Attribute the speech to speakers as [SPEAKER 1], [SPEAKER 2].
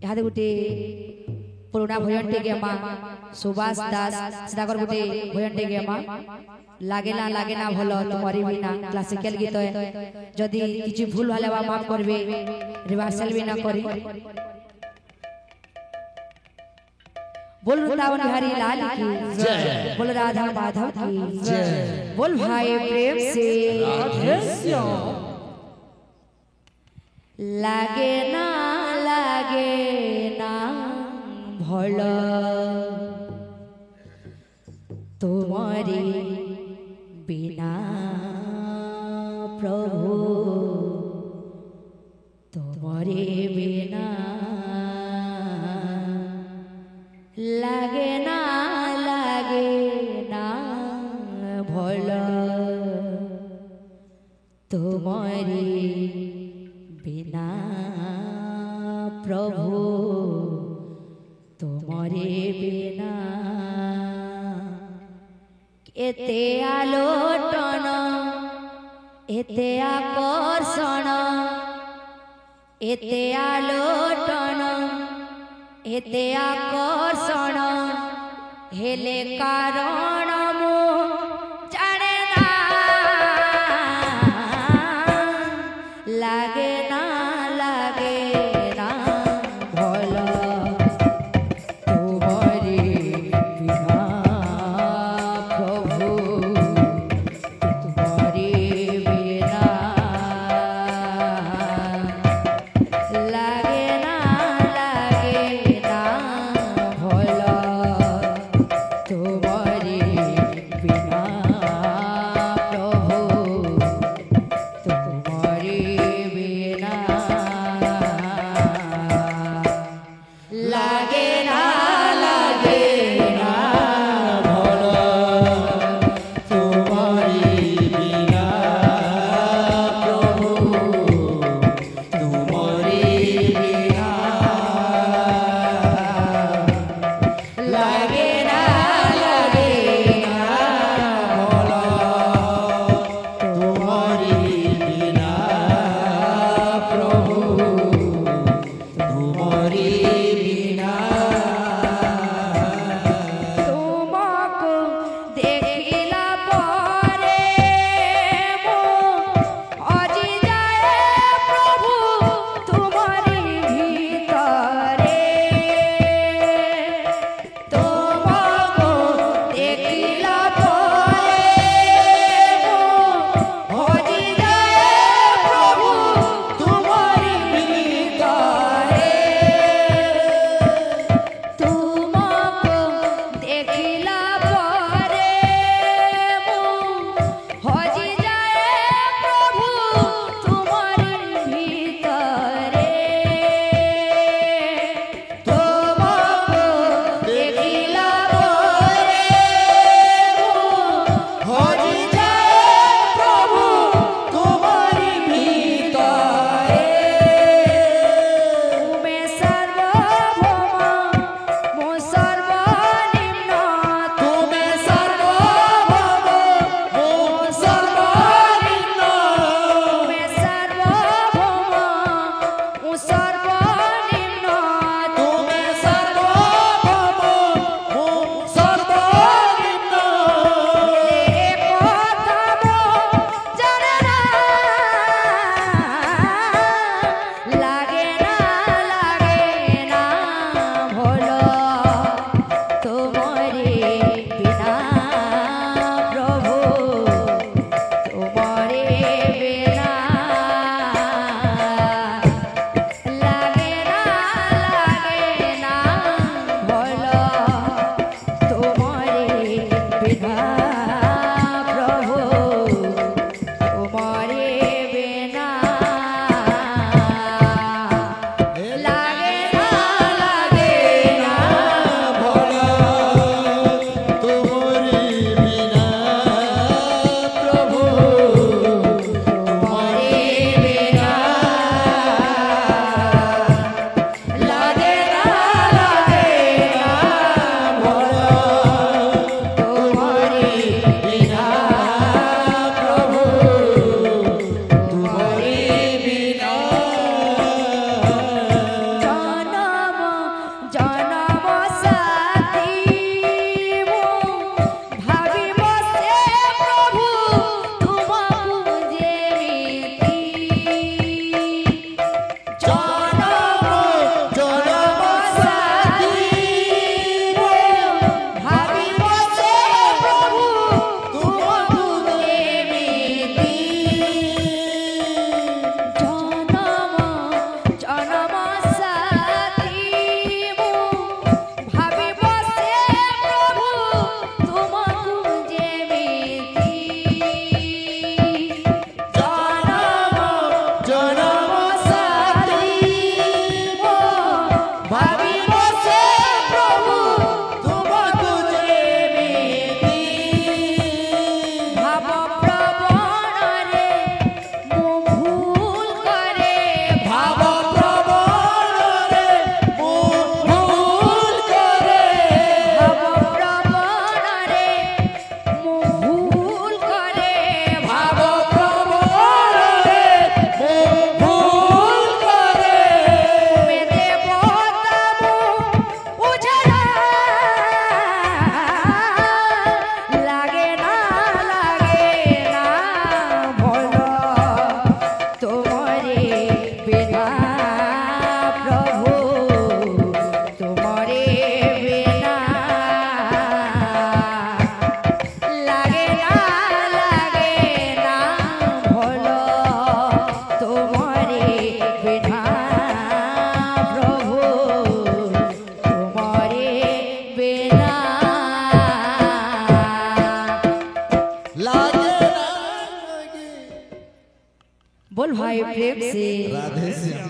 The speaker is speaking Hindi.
[SPEAKER 1] यहाँ गोटे पुराना भजन टे गेमा सुभाष दास सीताकर गोटे भजन टे गेमा लागेना लागेना भलो तुम्हारी बिना क्लासिकल गीत है जदि किछि भूल भाले माफ करबे रिहर्सल भी ना करी बोल वृंदावन बिहारी लाल की जय बोल राधा माधव की जय बोल भाई प्रेम से लागे ना भलो तुम्हारी बिना प्रभु तुम्हारे बिना लागे ना भलो तुम्हारी बिना प्रभु तुम्हारे बिना एते आलोटन एते आकर्षण एते आलोटन एते आकर्षण हेले कारण मु जाने ना लागे ना भलो तुम्हारी बिना प्रभु तुम्हारी बिना लागे ना भलो तुम्हारी भाविब से प्रभु तुम तुझे मिली भाव प्रवण रे मु भूल करे भाव प्रवण रे मु भूल करे भाव प्रवण रे मु भूल करे भाव प्रवण रे मु भूल करे में देवता मु उजड़ा लागे ना भलो तुम्हारे बिना प्रभु तुम्हारे बिना लागे ना भलो तुम्हारे बिना प्रभु तुम्हारे बिना
[SPEAKER 2] लागे ना
[SPEAKER 1] बोल भाई प्रेम से
[SPEAKER 2] राधे श्याम।